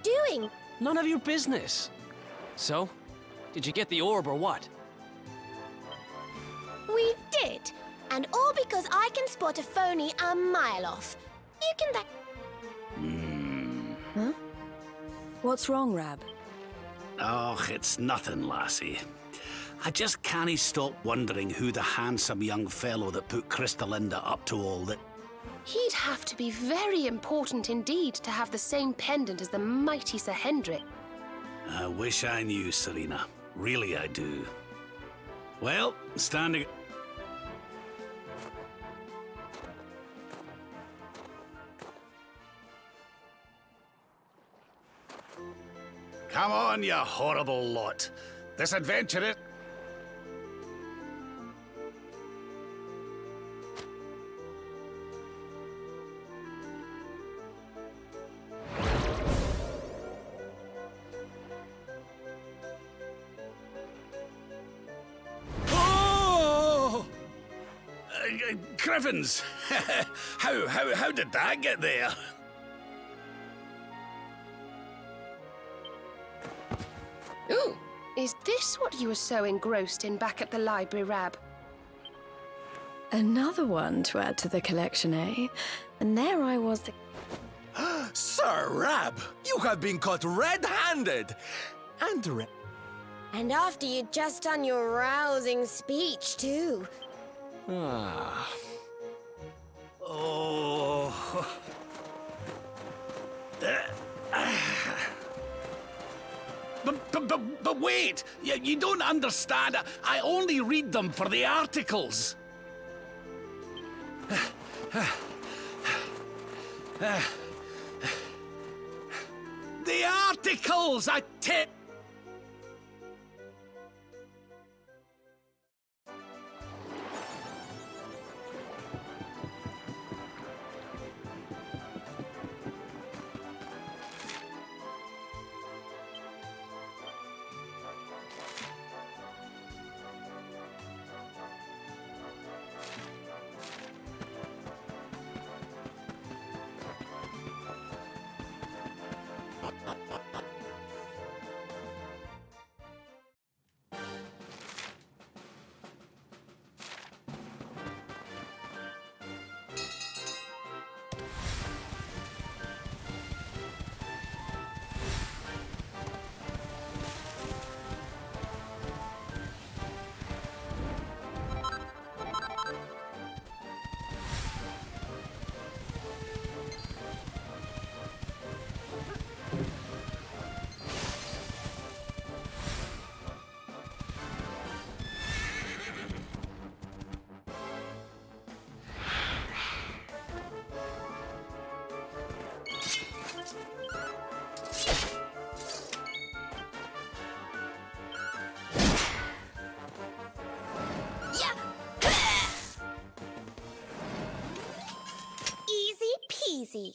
doing? None of your business. So, did you get the orb or what? We did. And all because I can spot a phony a mile off. You can Huh? What's wrong, Rab? Oh, it's nothing, lassie. I just can't stop wondering who the handsome young fellow that put Crystalinda up to all that... He'd have to be very important indeed to have the same pendant as the mighty Sir Hendrik. I wish I knew, Serena. Really, I do. Well, standing... Come on, you horrible lot. This adventure is... Oh! Griffins! How did that get there? Ooh, is this what you were so engrossed in back at the library, Rab? Another one to add to the collection, eh? And there I was. Sir Rab, you have been caught red-handed. And after you'd just done your rousing speech, too. Oh... But wait! You don't understand. I only read them for the articles. The articles, I tell... Easy.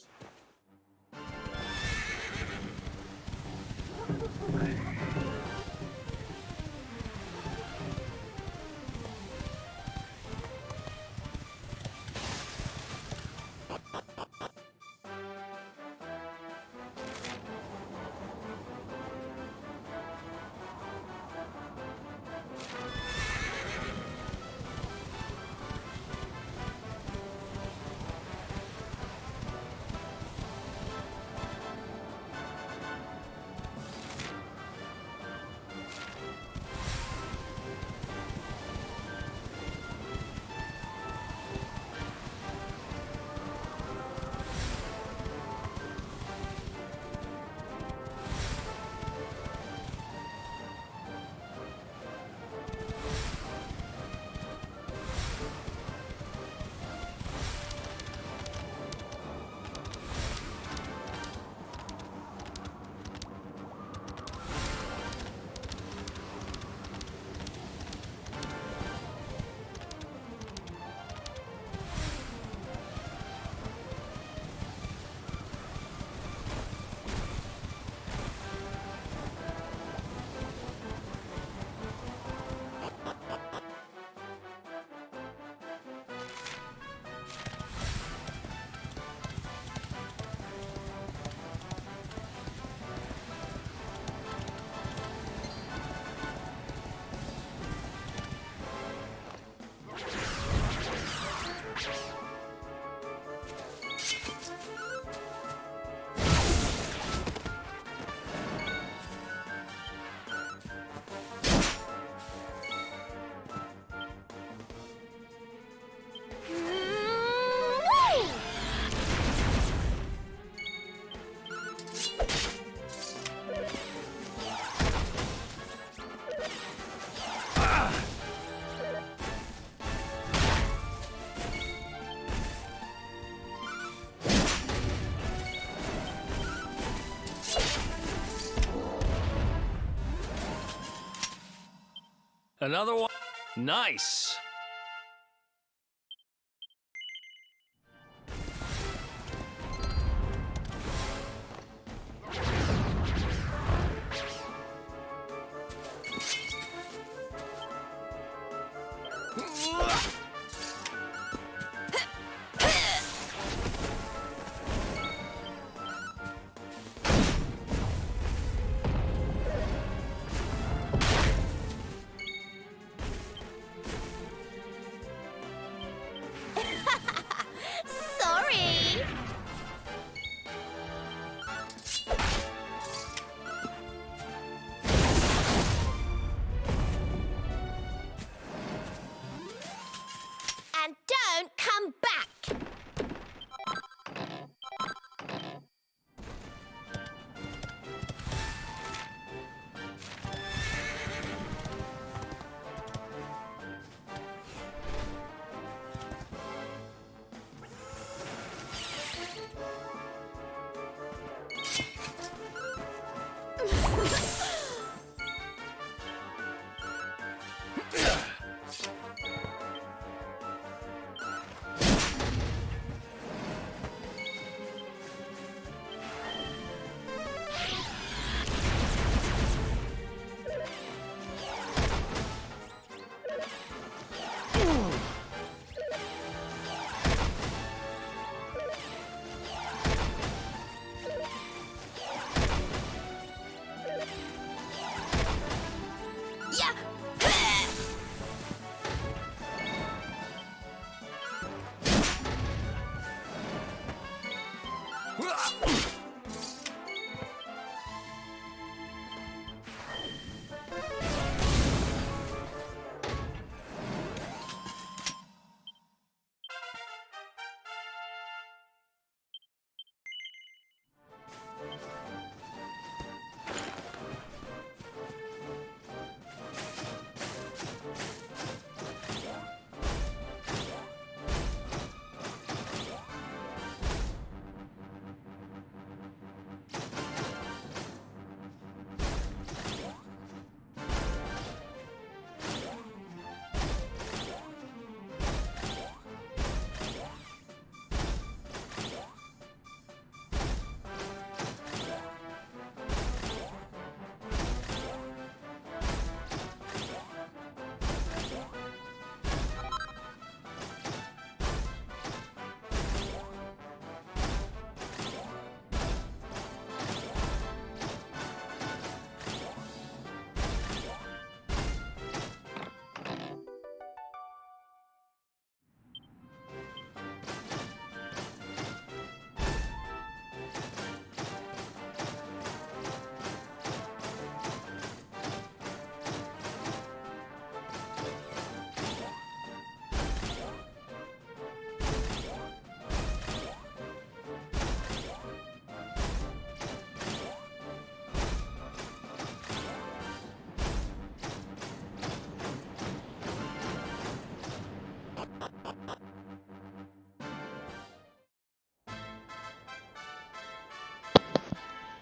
Another one. Nice. Sorry. And don't come back. Yeah.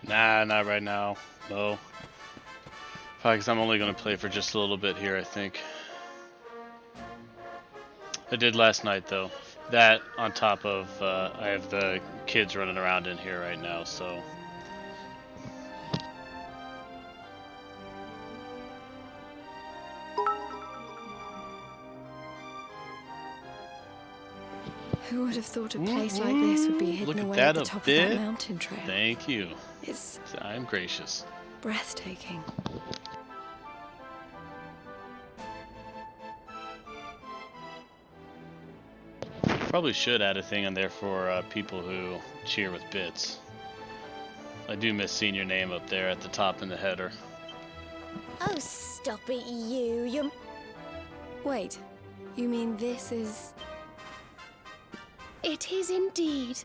Nah, not right now. No. Probably because I'm only going to play for just a little bit here, I think. I did last night, though. That on top of, I have the kids running around in here right now, so... Who would have thought a place like this would be hidden Look at away that at the up top of there. that mountain trail? Thank you. It's I'm gracious. breathtaking. Probably should add a thing in there for people who cheer with bits. I do miss seeing your name up there at the top in the header. Oh, stop it, you're... Wait, you mean this is... It is indeed.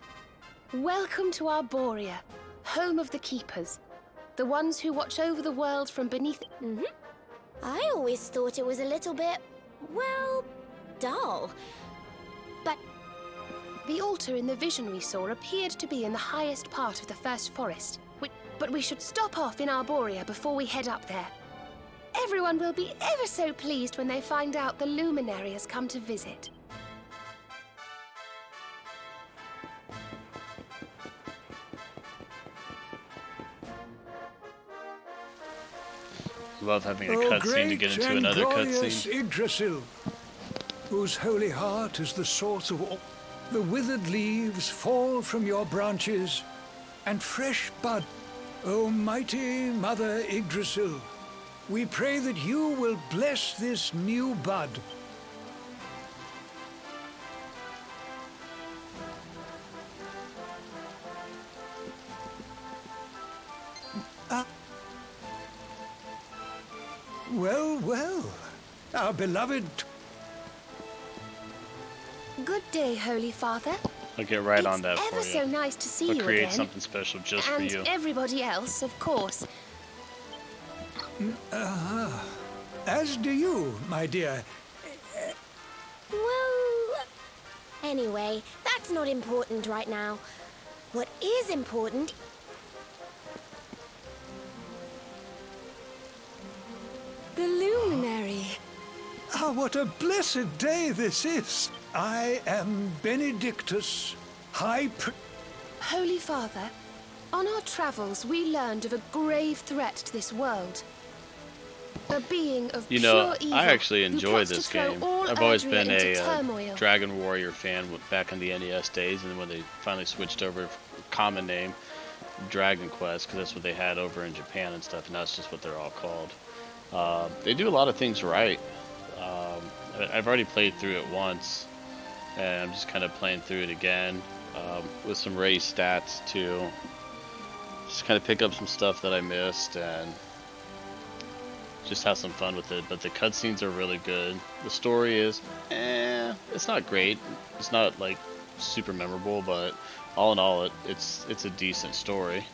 Welcome to Arborea, home of the Keepers, the ones who watch over the world from beneath... I always thought it was a little bit, well, dull. But The altar in the vision we saw appeared to be in the highest part of the First Forest. But we should stop off in Arborea before we head up there. Everyone will be ever so pleased when they find out the luminary has come to visit. Love having a cutscene to get into another cutscene. Yggdrasil, whose holy heart is the source of all. The withered leaves fall from your branches, and fresh bud. O mighty Mother Yggdrasil, we pray that you will bless this new bud. Well, well, our beloved... Good day, Holy Father. I'll get right on It's that ever for so you. nice to see I'll you create again. something special just for And you. everybody else, of course. As do you, my dear. Well, anyway, that's not important right now. What is important... The luminary. Ah, what a blessed day this is! I am Benedictus, Holy Father, on our travels we learned of a grave threat to this world. A being of You know, pure evil I actually who enjoy plots to this throw game. all I've always Erdrea been into a turmoil. Dragon Warrior fan back in the NES days, and when they finally switched over to common name, Dragon Quest, because that's what they had over in Japan and stuff, and that's just what they're all called. They do a lot of things right. I've already played through it once, and I'm just kind of playing through it again with some raised stats too. Just kind of pick up some stuff that I missed and just have some fun with it. But the cutscenes are really good. The story is, it's not great. It's not like super memorable, but all in all, it's a decent story.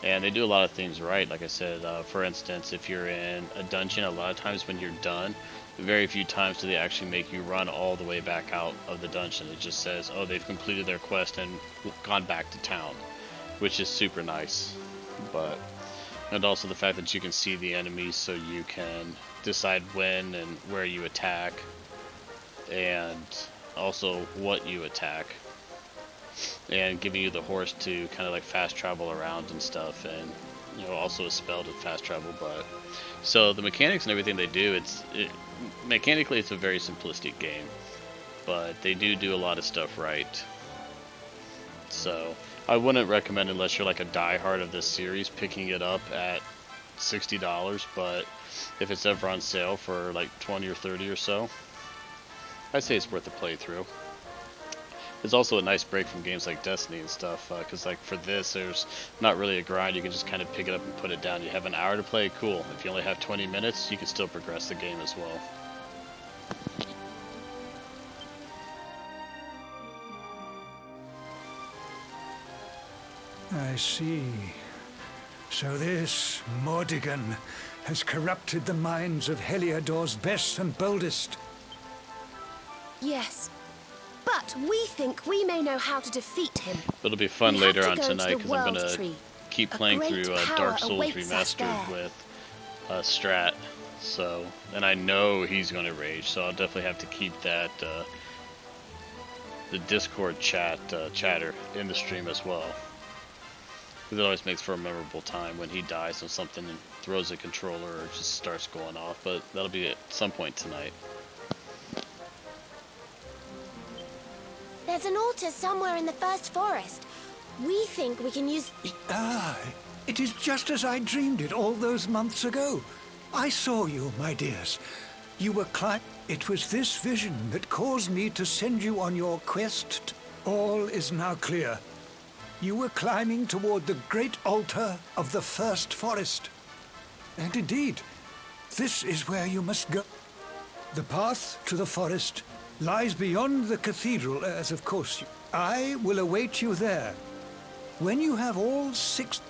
And they do a lot of things right. Like I said, for instance, if you're in a dungeon, a lot of times when you're done, very few times do they actually make you run all the way back out of the dungeon. It just says, oh, they've completed their quest and gone back to town, which is super nice. And also the fact that you can see the enemies, so you can decide when and where you attack, and also what you attack, and giving you the horse to kind of like fast travel around and stuff, and also a spell to fast travel. But so the mechanics and everything they do, mechanically it's a very simplistic game, but they do a lot of stuff right. So I wouldn't recommend, unless you're like a diehard of this series, picking it up at $60, but if it's ever on sale for like 20 or 30 or so, I'd say it's worth a playthrough. It's also a nice break from games like Destiny and stuff, because like for this, there's not really a grind. You can just kind of pick it up and put it down. You have an hour to play, cool. If you only have 20 minutes, you can still progress the game as well. I see. So this Mordigan has corrupted the minds of Heliodor's best and boldest. Yes. But we think we may know how to defeat him. It'll be fun We have later to on go to tonight, the because I'm World going to Tree. keep A playing great through power Dark Souls awaits us Remastered there. with Strat. So, and I know he's going to rage, so I'll definitely have to keep that the Discord chatter in the stream as well. Because it always makes for a memorable time when he dies on something and throws a controller or just starts going off. But that'll be at some point tonight. There's an altar somewhere in the first forest. We think we can use... Ah, it is just as I dreamed it all those months ago. I saw you, my dears. You were It was this vision that caused me to send you on your quest. All is now clear. You were climbing toward the great altar of the first forest. And indeed, this is where you must go. The path to the forest lies beyond the cathedral, as of course I will await you there. When you have all 6...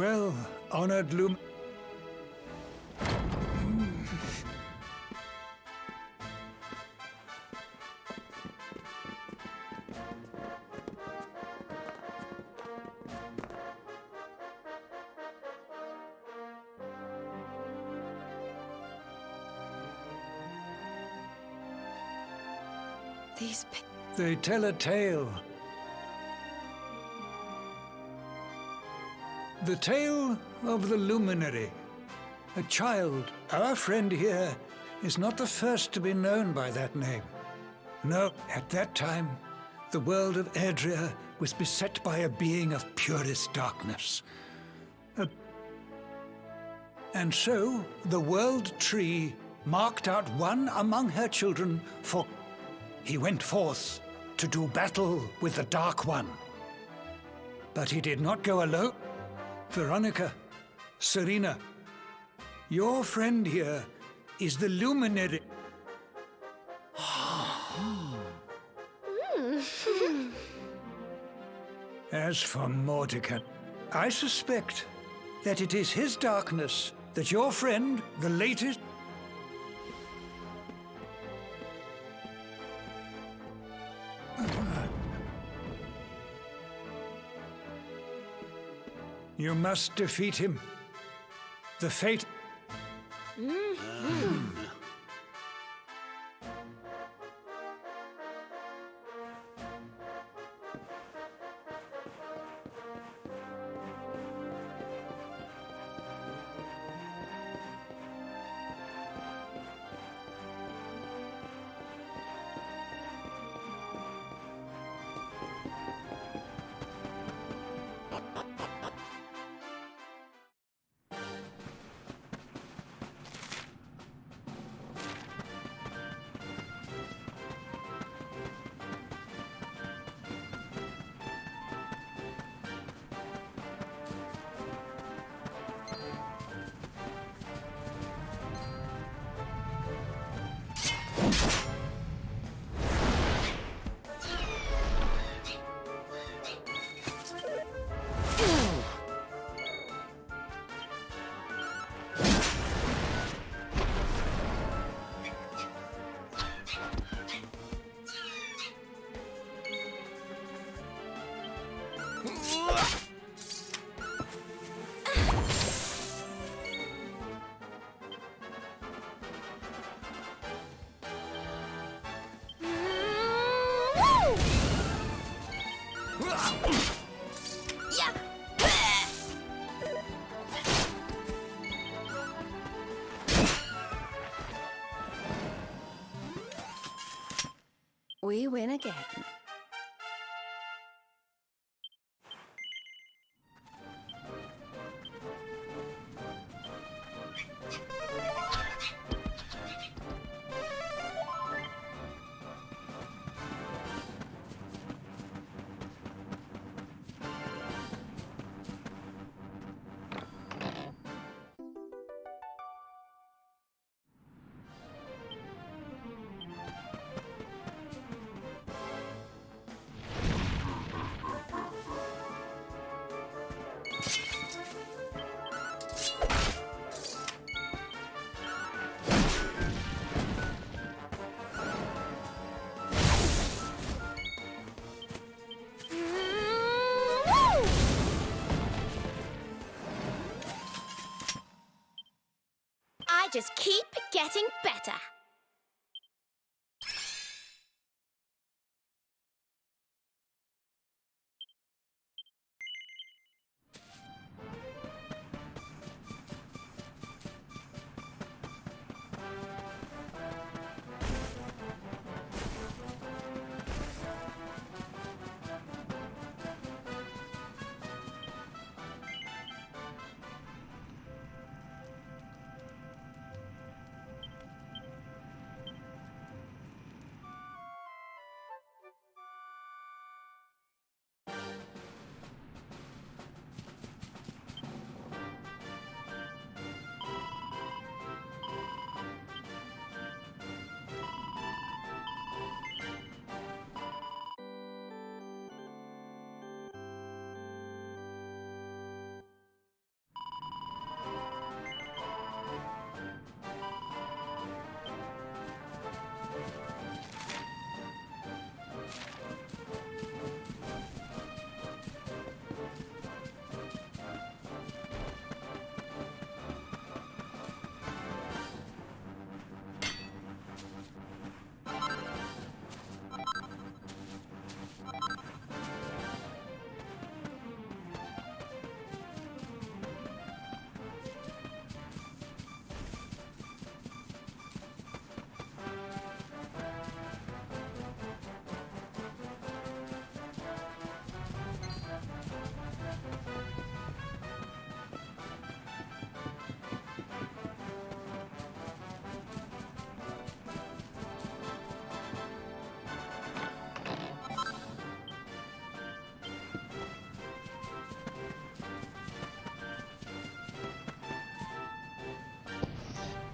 Well, honored Lum... These They tell a tale. The tale of the luminary. A child. Our friend here is not the first to be known by that name. No, at that time, the world of Erdrea was beset by a being of purest darkness. And so, the World Tree marked out one among her children for... He went forth to do battle with the Dark One. But he did not go alone. Veronica, Serena, your friend here is the luminary. As for Mordecai, I suspect that it is his darkness that your friend, the latest... You must defeat him. The fate... We win again. I just keep getting better.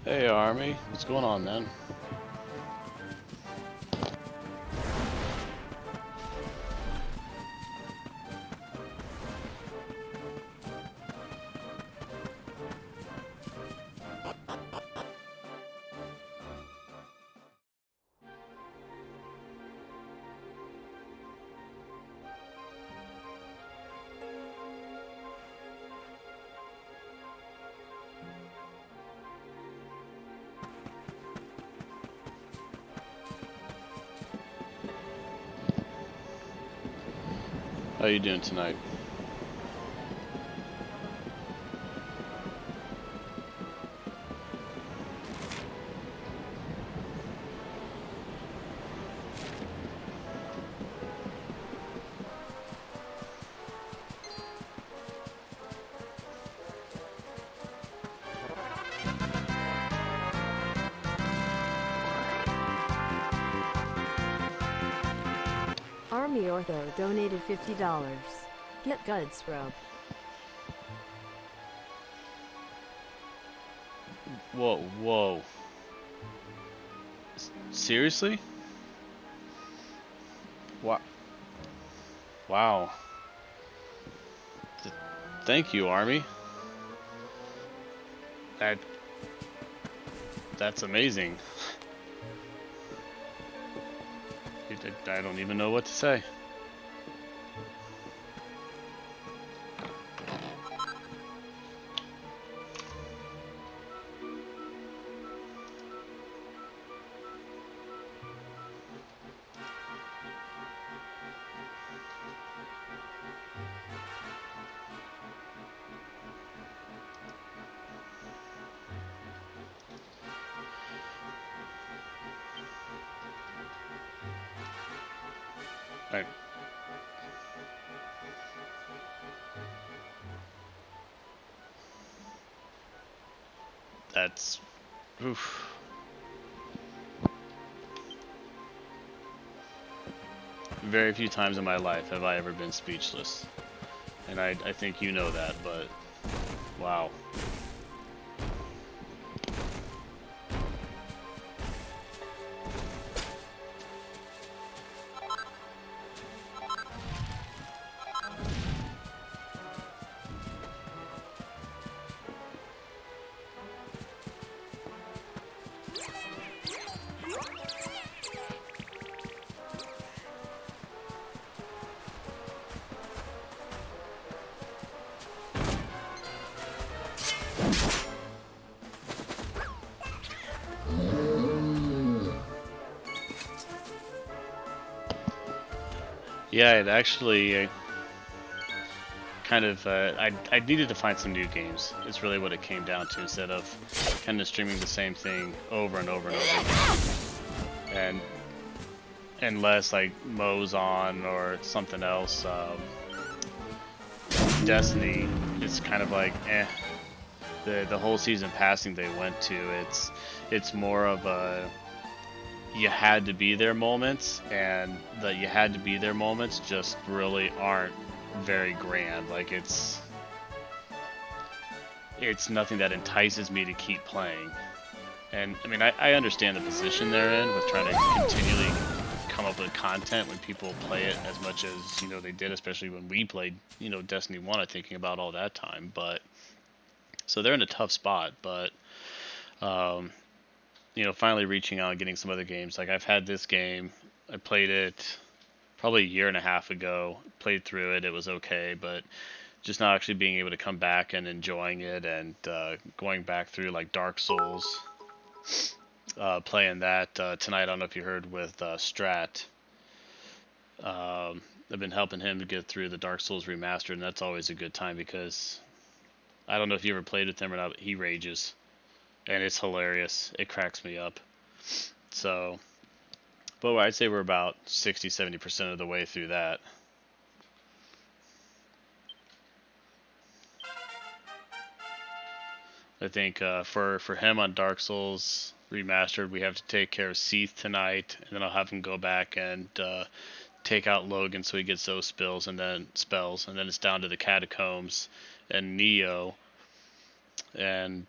Hey, Army. What's going on, man? How you doing tonight? Army Ortho donated $50. Get good, scrub. Whoa, whoa. Seriously? Wow. Wow. Thank you, Army. That's amazing. I don't even know what to say. Right. That's oof. Very few times in my life have I ever been speechless. And I think you know that, but wow. Yeah, it actually kind of I needed to find some new games. It's really what it came down to, instead of kind of streaming the same thing over and over and over again. And less like Mo's on or something else. Destiny is kind of like the whole season passing they went to. It's more of a you had to be there moments, and the you had to be there moments just really aren't very grand. Like it's nothing that entices me to keep playing. And I mean, I understand the position they're in with trying to continually come up with content when people play it as much as, you know, they did, especially when we played, you know, Destiny 1, I'm thinking about all that time. But so they're in a tough spot, but you know, finally reaching out and getting some other games. Like I've had this game, I played it probably a year and a half ago, played through it, it was okay, but just not actually being able to come back and enjoying it, and going back through like Dark Souls, playing that tonight. I don't know if you heard with Strat. I've been helping him to get through the Dark Souls remastered, and that's always a good time because I don't know if you ever played with him or not, but he rages. And it's hilarious. It cracks me up. So, but I'd say we're about 60-70% of the way through that. I think for him on Dark Souls Remastered, we have to take care of Seath tonight, and then I'll have him go back and take out Logan so he gets those spells, and then it's down to the Catacombs and Neo, and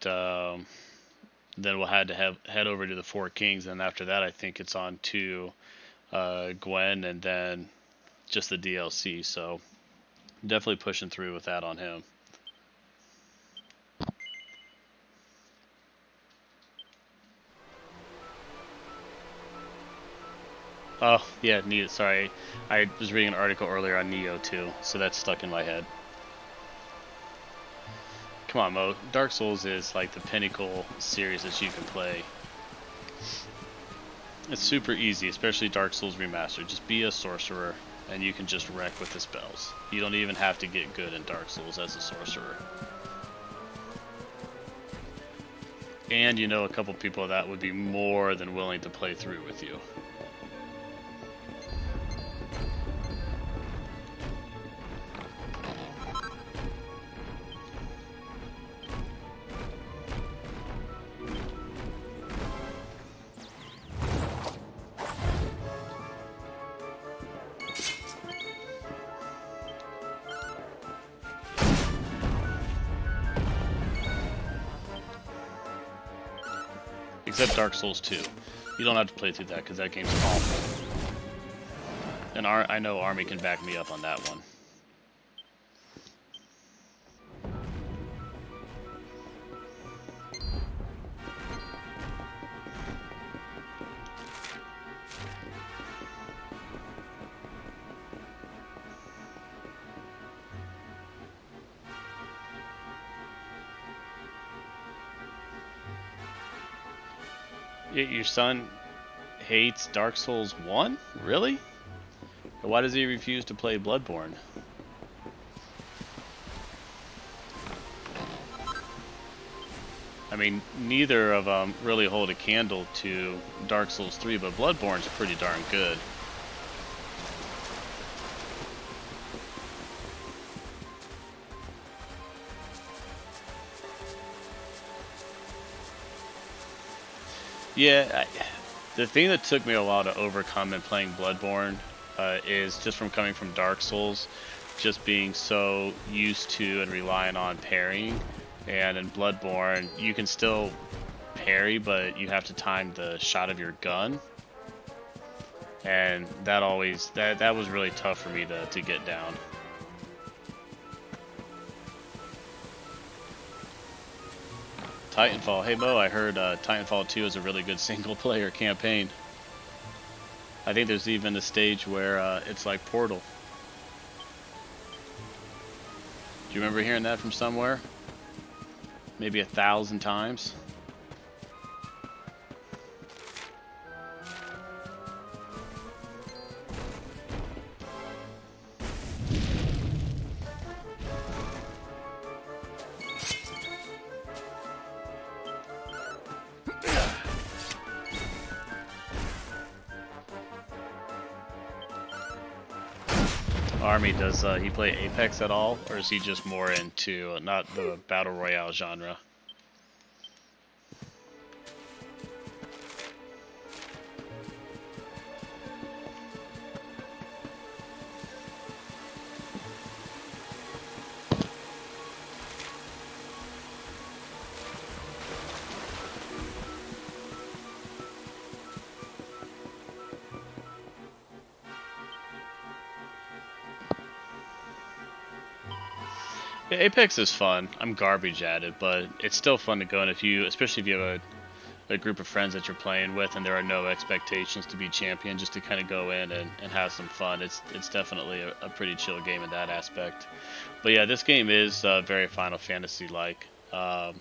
Then we'll head over to the Four Kings, and after that, I think it's on to Gwen, and then just the DLC. So definitely pushing through with that on him. Oh, yeah, Neo. Sorry, I was reading an article earlier on Neo too, so that's stuck in my head. Come on, Mo. Dark Souls is like the pinnacle series that you can play. It's super easy, especially Dark Souls Remastered. Just be a sorcerer, and you can just wreck with the spells. You don't even have to get good in Dark Souls as a sorcerer. And you know a couple people that would be more than willing to play through with you. Except Dark Souls 2. You don't have to play through that because that game's awful. And I know Army can back me up on that one. Your son hates Dark Souls 1? Really? Why does he refuse to play Bloodborne? I mean, neither of them really hold a candle to Dark Souls 3, but Bloodborne's pretty darn good. Yeah, the thing that took me a while to overcome in playing Bloodborne is just from coming from Dark Souls, just being so used to and relying on parrying. And in Bloodborne, you can still parry, but you have to time the shot of your gun. And that always, that was really tough for me to get down. Titanfall. Hey Mo, I heard Titanfall 2 is a really good single-player campaign. I think there's even a stage where it's like Portal. Do you remember hearing that from somewhere? Maybe 1,000 times? Army, does he play Apex at all, or is he just more into not the Battle Royale genre? Yeah, Apex is fun. I'm garbage at it, but it's still fun to go in especially if you have a group of friends that you're playing with and there are no expectations to be champion, just to kind of go in and have some fun. It's definitely a pretty chill game in that aspect. But yeah, this game is very Final Fantasy-like. I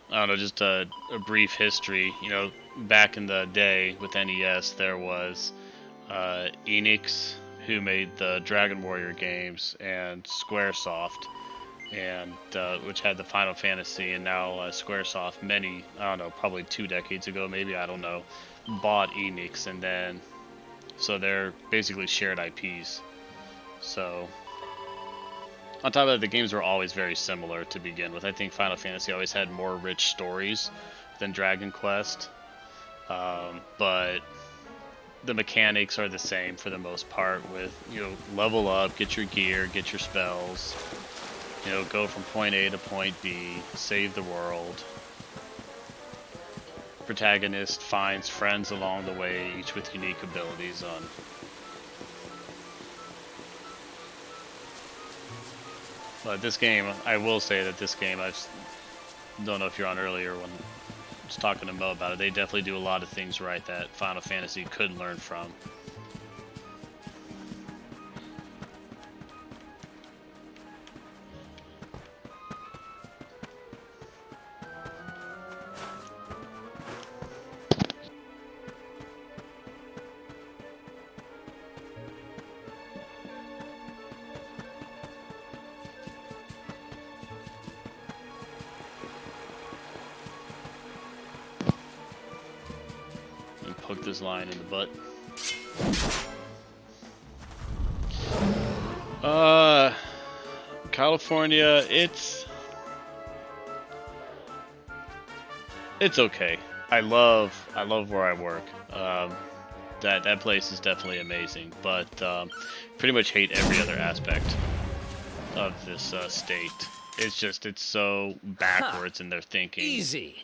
don't know, just a brief history. You know, back in the day with NES, there was Enix, who made the Dragon Warrior games, and Squaresoft, and which had the Final Fantasy, and now Squaresoft, I don't know, probably 2 decades ago, maybe, I don't know, bought Enix, and then, so they're basically shared IPs. So, on top of that, the games were always very similar to begin with. I think Final Fantasy always had more rich stories than Dragon Quest, but the mechanics are the same for the most part, with, you know, level up, get your gear, get your spells, you know, go from point A to point B, save the world. protagonist finds friends along the way, each with unique abilities on. But this game, I will say that this game, I don't know if you're on earlier when I was talking to Mo about it, they definitely do a lot of things right that Final Fantasy could learn from. Poke this line in the butt. California, it's okay. I love where I work. That place is definitely amazing, but pretty much hate every other aspect of this state. It's so backwards in their thinking. Easy.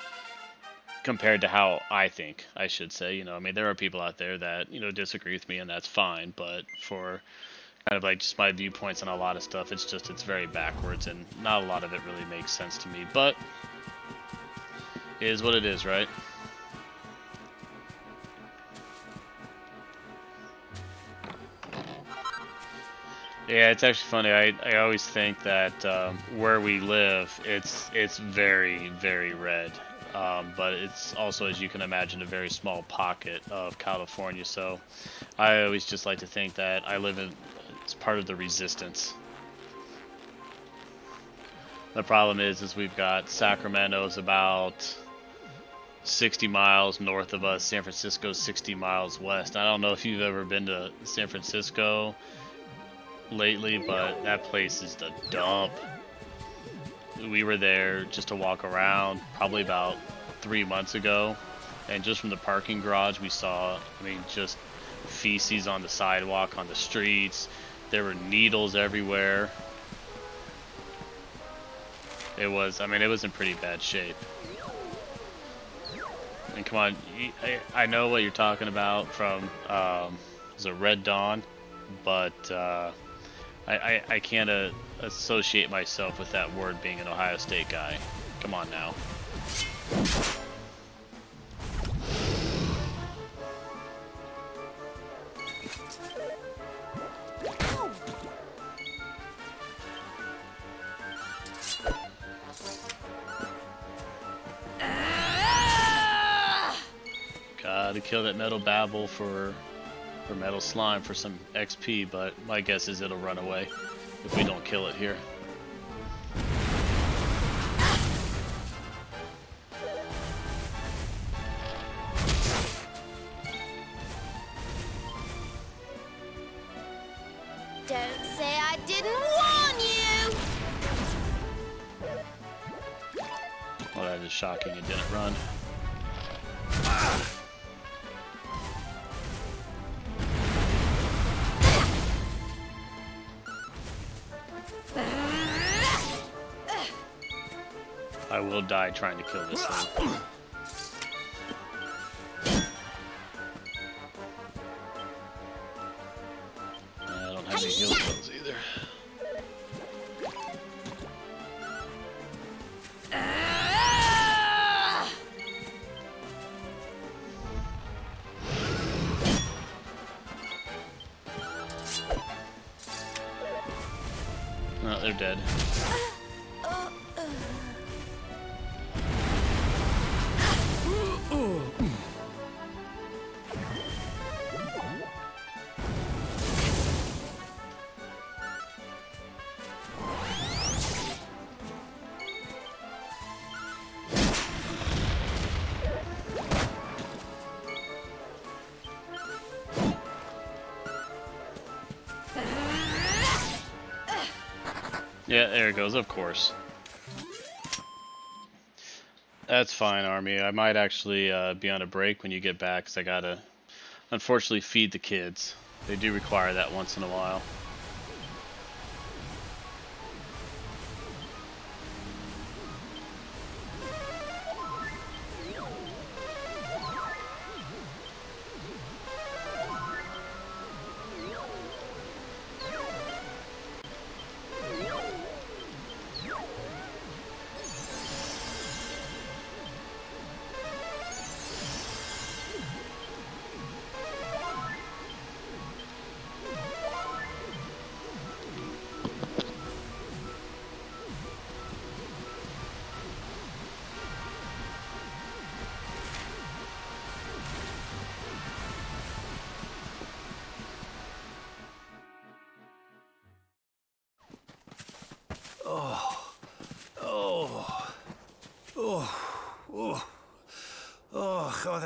Compared to how I think, I should say. You know, I mean, there are people out there that, you know, disagree with me, and that's fine, but for kind of like just my viewpoints on a lot of stuff, it's very backwards, and not a lot of it really makes sense to me, but it is what it is, right? Yeah, it's actually funny. I always think that where we live, it's very, very red. But it's also, as you can imagine, a very small pocket of California, so I always just like to think that I live in, it's part of the resistance. The problem is we've got Sacramento's about 60 miles north of us, San Francisco's 60 miles west. I don't know if you've ever been to San Francisco lately, but that place is the dump. We were there just to walk around probably about 3 months ago, and just from the parking garage we saw, I mean, just feces on the sidewalk, on the streets. There were needles everywhere. It was in pretty bad shape. And come on, I know what you're talking about from the Red Dawn, but I can't associate myself with that word being an Ohio State guy. Come on now. Gotta kill that Metal Babble for Metal Slime for some XP, but my guess is it'll run away if we don't kill it here. Don't say I didn't warn you! Well, that is shocking it didn't run. I will die trying to kill this thing. I don't have any heal spells either. Oh, they're dead. Yeah, there it goes, of course. That's fine, Army. I might actually be on a break when you get back, because I gotta, unfortunately, feed the kids. They do require that once in a while.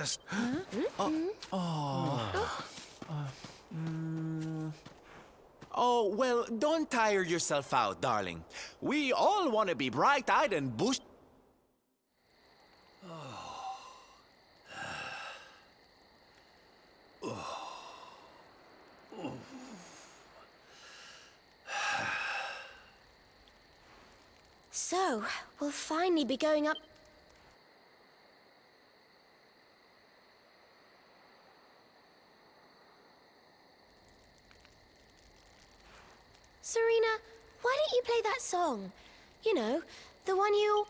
this. Oh, well, don't tire yourself out, darling. We all want to be bright-eyed and bush. So, we'll finally be going up. Serena, why don't you play that song? You know, the one you...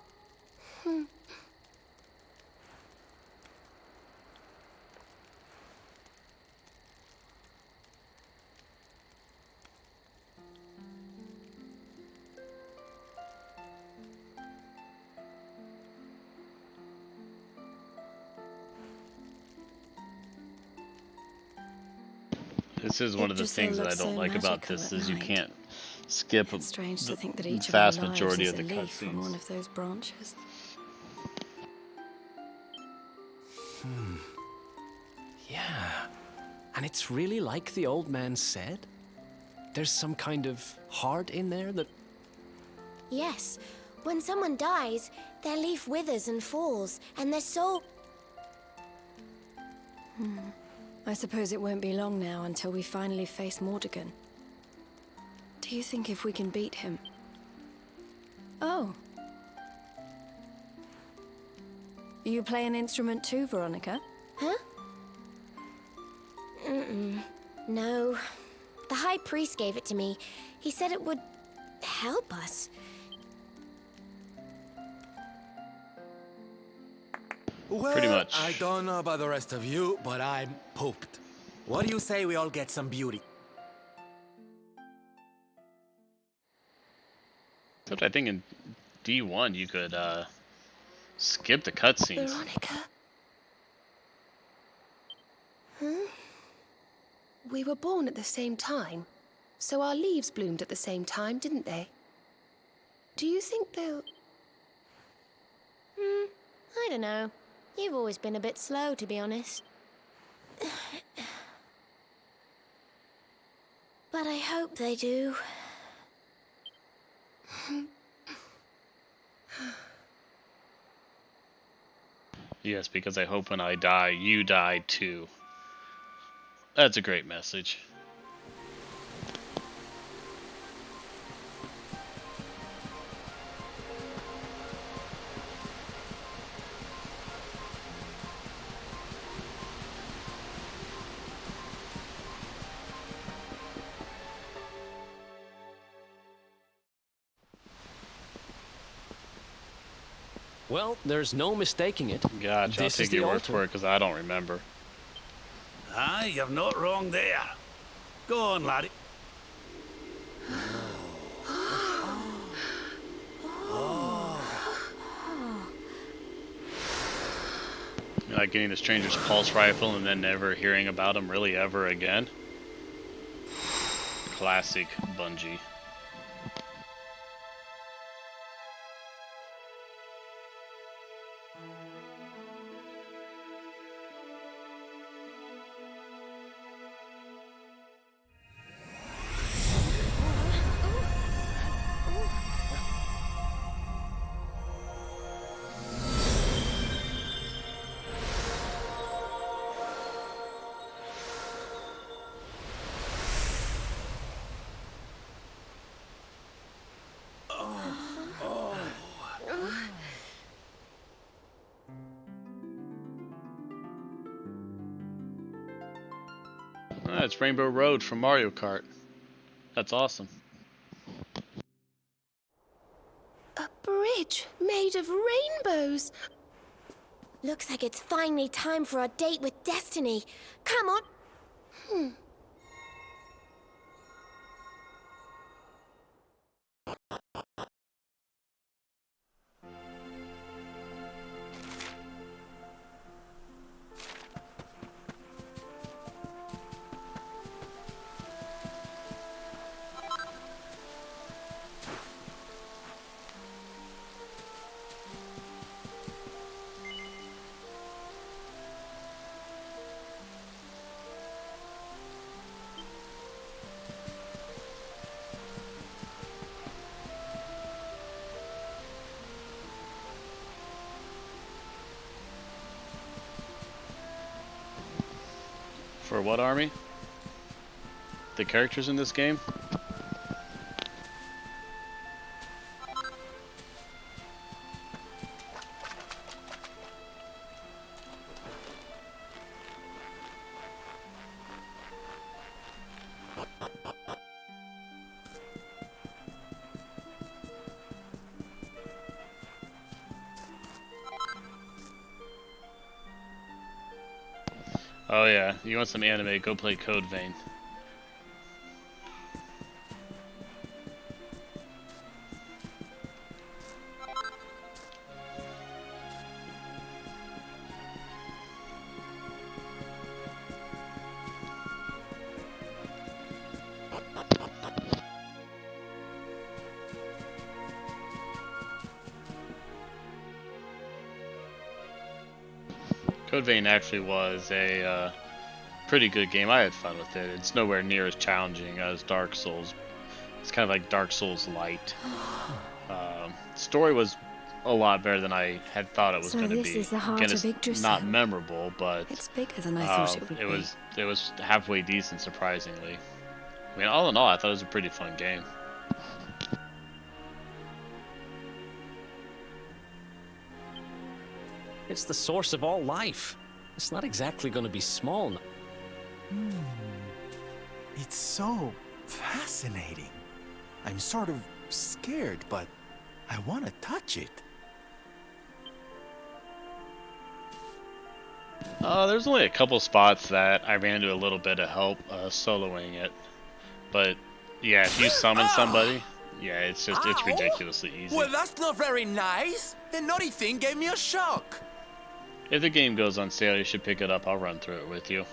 This is one It of the just all things that I looks don't so like about magical this at is you night. can't skip It's strange the to think that each of vast our lives majority is of the a leaf from one cutscenes. of those branches. Yeah. And it's really like the old man said? There's some kind of heart in there that... Yes, when someone dies, their leaf withers and falls, and their soul... I suppose it won't be long now until we finally face Mordegon. Do you think if we can beat him? Oh. You play an instrument too, Veronica? Huh? No. The High Priest gave it to me. He said it would help us. Well, Pretty much. I don't know about the rest of you, but I'm pooped. What do you say we all get some beauty? Except I think in D1 you could skip the cutscenes. Veronica? Huh? We were born at the same time, so our leaves bloomed at the same time, didn't they? Do you think they'll... I don't know. You've always been a bit slow, to be honest. But I hope they do. Yes, because I hope when I die, you die too. That's a great message. Well, there's no mistaking it. Gotcha, I'll This is take the your word altar. for it because I don't remember. Aye, you're not wrong there. Go on, laddie. Like getting the stranger's pulse rifle and then never hearing about him really ever again. Classic Bungie. It's Rainbow Road from Mario Kart. That's awesome. A bridge made of rainbows. Looks like it's finally time for our date with Destiny. Come on. For what army? The characters in this game? Oh yeah, you want some anime, go play Code Vein. Code Vein actually was a pretty good game. I had fun with it. It's nowhere near as challenging as Dark Souls. It's kind of like Dark Souls light. Story was a lot better than I had thought it was going to be. So this is the heart Again, of it's Yggdrasil. not memorable, but It's bigger than I thought it would be. it was halfway decent, surprisingly. I mean, all in all, I thought it was a pretty fun game. It's the source of all life. It's not exactly going to be small. It's so fascinating. I'm sort of scared, but I want to touch it. There's only a couple spots that I ran into a little bit of help soloing it. But yeah, if you summon somebody, yeah, it's ridiculously easy. Well, that's not very nice. The naughty thing gave me a shock. If the game goes on sale, you should pick it up. I'll run through it with you.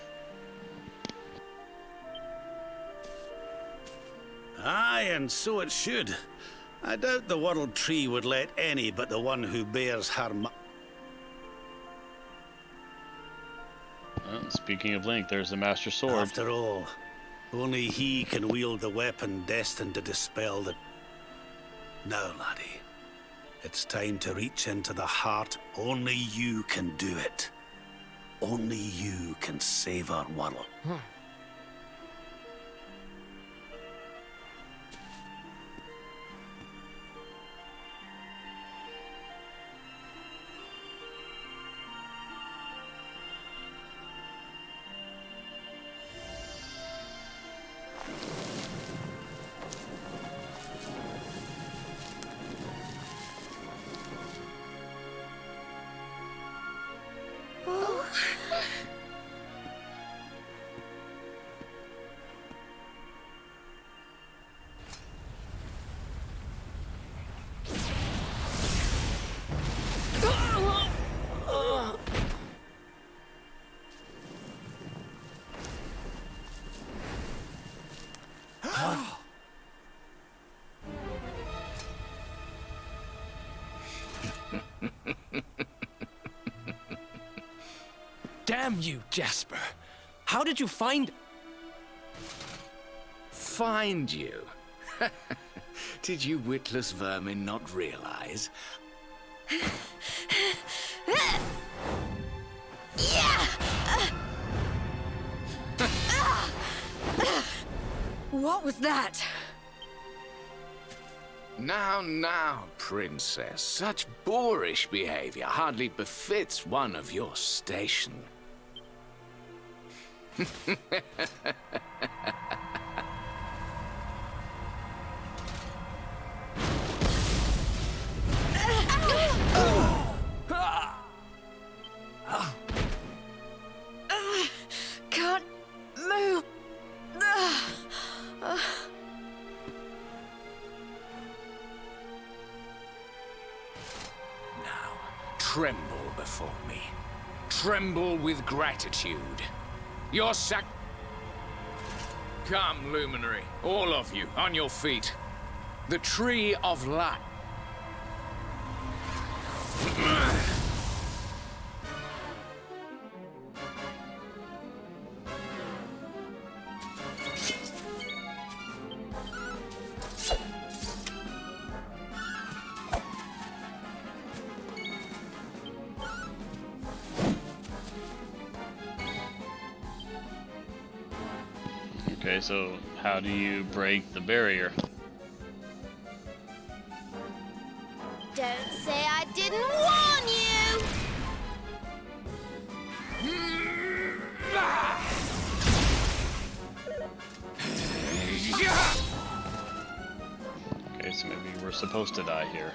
Aye, and so it should. I doubt the World Tree would let any but the one who bears her Speaking of Link, there's the Master Sword. After all, only he can wield the weapon destined to dispel the... Now, laddie, it's time to reach into the heart. Only you can do it. Only you can save our world. Damn you, Jasper. How did you find... Find you? Did you witless vermin not realize? What was that? Now, princess. Such boorish behavior hardly befits one of your station. Can't move. Now, tremble before me. Tremble with gratitude. Your Come, Luminary, all of you, on your feet. The Tree of Light. Okay, so how do you break the barrier? Don't say I didn't warn you! Okay, so maybe we're supposed to die here.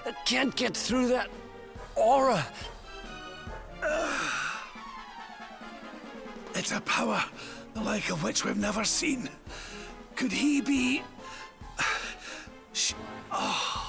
I can't get through that aura. It's a power, the like of which we've never seen. Could he be... Oh.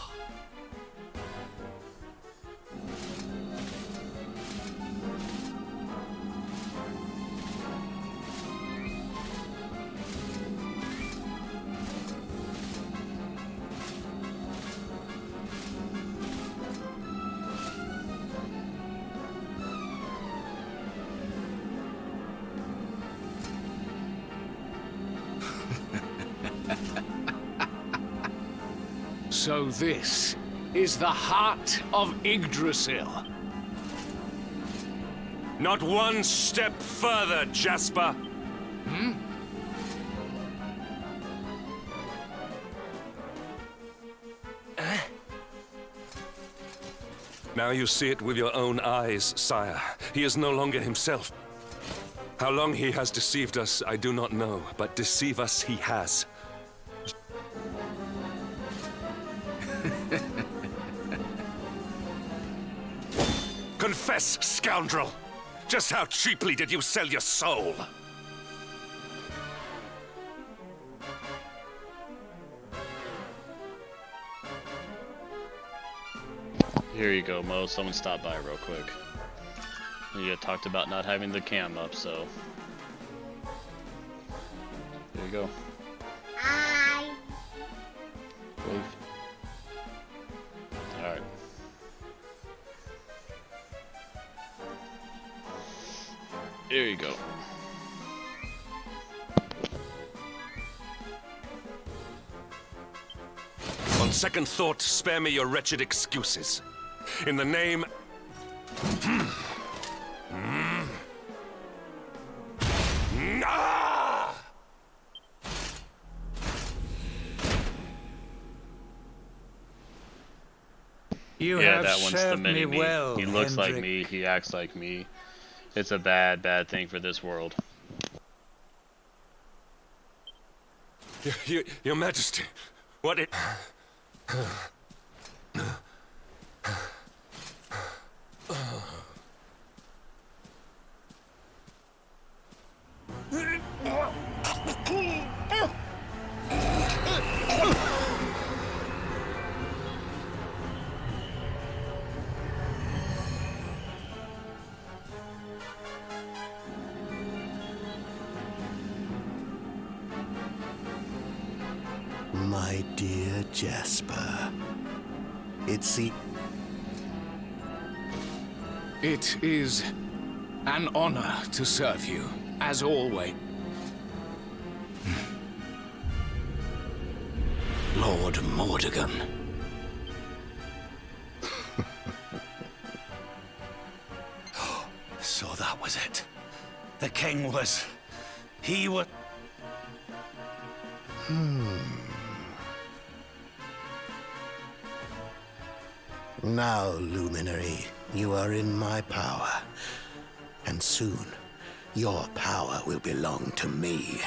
So this is the heart of Yggdrasil. Not one step further, Jasper. Now you see it with your own eyes, sire. He is no longer himself. How long he has deceived us, I do not know, but deceive us he has. Confess, scoundrel! Just how cheaply did you sell your soul? Here you go, Mo. Someone stopped by real quick. You talked about not having the cam up, so... There you go. Hi. Wave. Alright. There you go. On second thought, spare me your wretched excuses. In the name... Ah! You Yeah, have that one's the served me mini-me. well, He looks like Hendrik. me, he acts like me. It's a bad, bad thing for this world. Your Majesty, what it... My dear Jasper, it is an honor to serve you, as always. Lord Mordegon. So that was it. The king was... He was... Now, Luminary, you are in my power. And soon, your power will belong to me.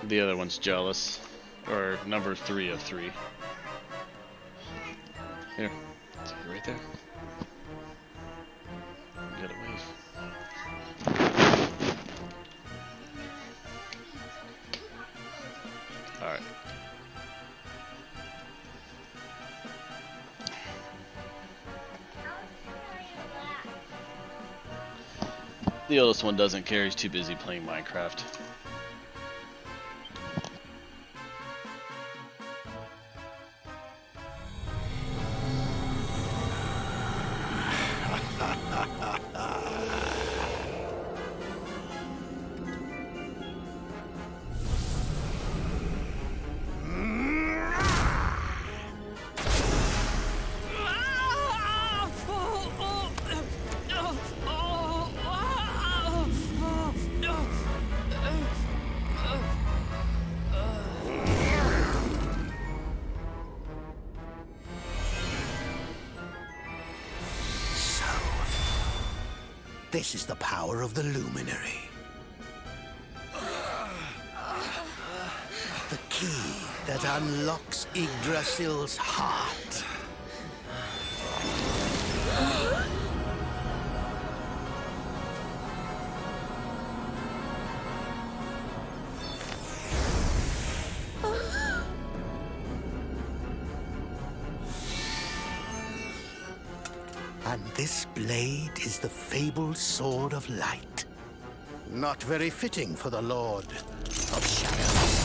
The other one's jealous. Or number 3 of 3. Here. It's right there. You gotta wave. Alright. The oldest one doesn't care, he's too busy playing Minecraft. This is the power of the Luminary. The key that unlocks Yggdrasil's heart. And this blade is the fabled Sword of Light. Not very fitting for the Lord of Shadows.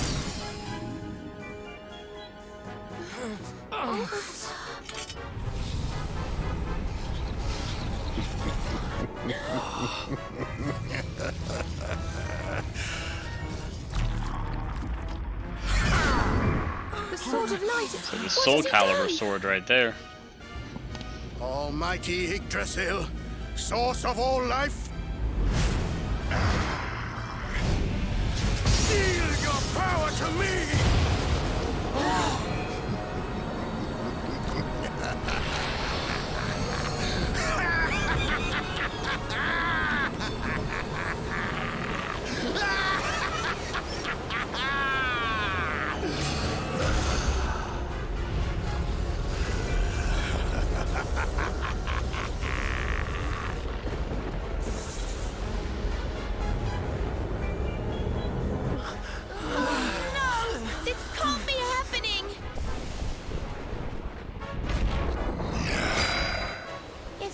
The Sword of Light. So the Soul Calibur sword right there. Almighty Yggdrasil, source of all life, yield your power to me!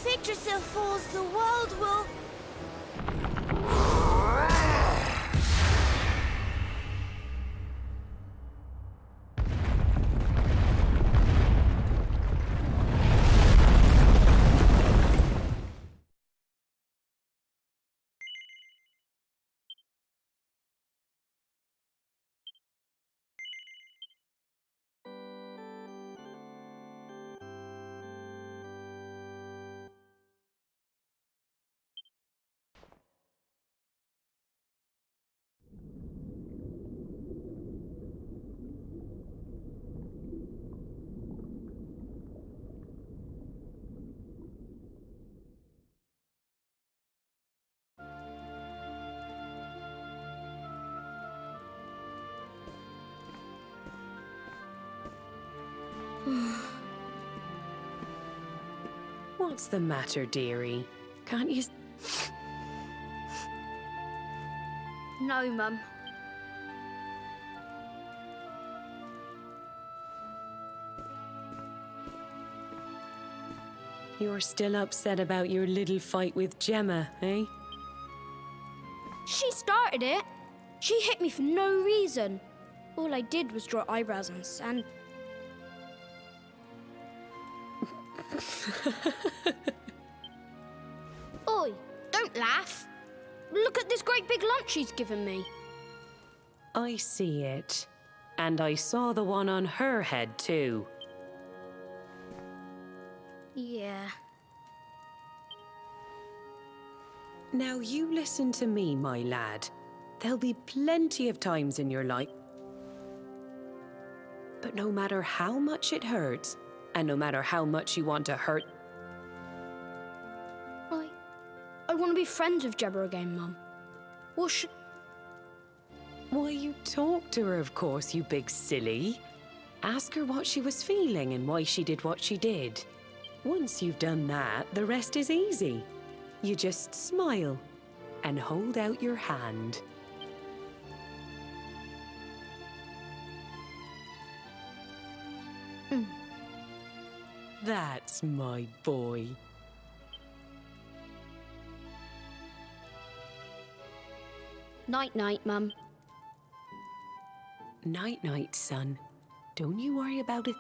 Yggdrasil falls, the world will... What's the matter, dearie? Can't you... No, Mum. You're still upset about your little fight with Gemma, eh? She started it. She hit me for no reason. All I did was draw eyebrows on sand. Oi, don't laugh. Look at this great big lump she's given me. I see it. And I saw the one on her head, too. Yeah. Now you listen to me, my lad. There'll be plenty of times in your life. But no matter how much it hurts, and no matter how much you want to hurt... I want to be friends with Jebba again, Mum. What should... Why, you talked to her, of course, you big silly. Ask her what she was feeling and why she did what she did. Once you've done that, the rest is easy. You just smile and hold out your hand. That's my boy. Night-night, Mum. Night-night, son. Don't you worry about it.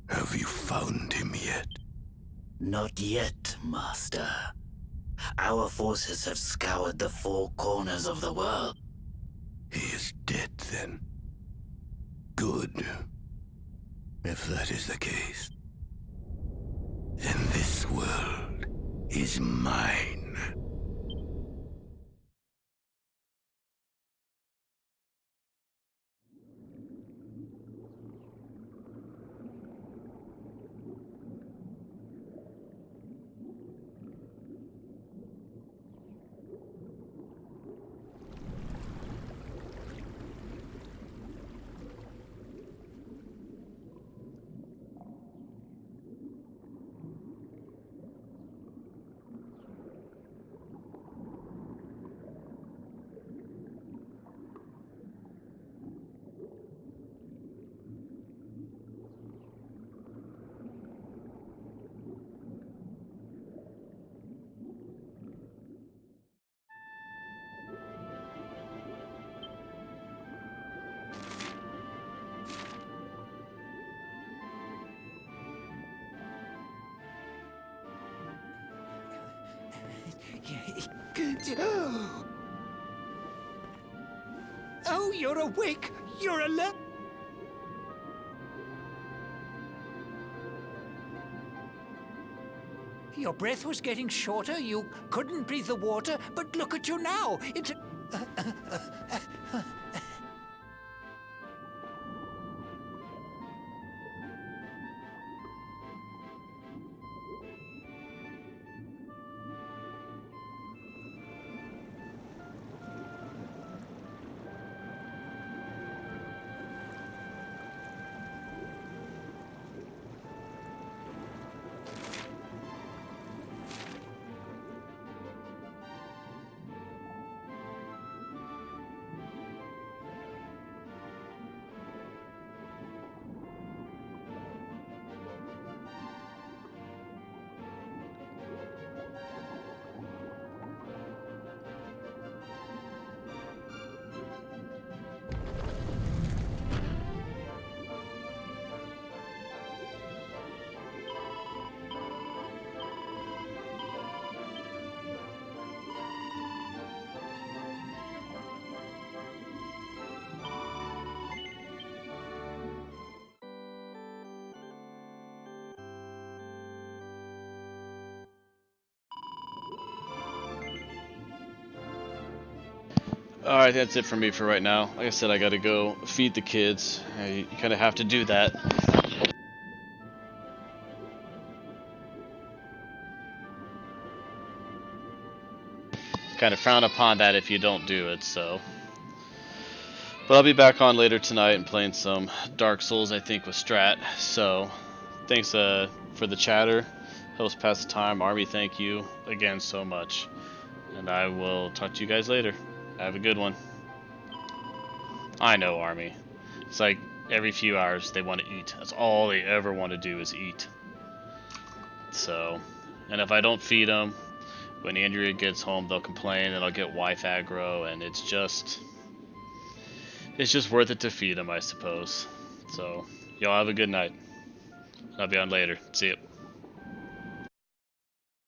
Have you found him yet? Not yet, Master. Our forces have scoured the four corners of the world. He is dead, then. Good. If that is the case, then this world is mine. Oh, you're awake! You're alert! Your breath was getting shorter, you couldn't breathe the water, but look at you now! It's... Alright, that's it for me for right now. Like I said, I gotta go feed the kids. You kind of have to do that. Kind of frown upon that if you don't do it, so. But I'll be back on later tonight and playing some Dark Souls, I think, with Strat. So, thanks for the chatter. Helps pass the time. Army, thank you again so much. And I will talk to you guys later. Have a good one. I know, Army. It's like every few hours they want to eat. That's all they ever want to do is eat. So, and if I don't feed them, when Andrea gets home, they'll complain and I'll get wife aggro, and it's just worth it to feed them, I suppose. So, y'all have a good night. I'll be on later. See ya.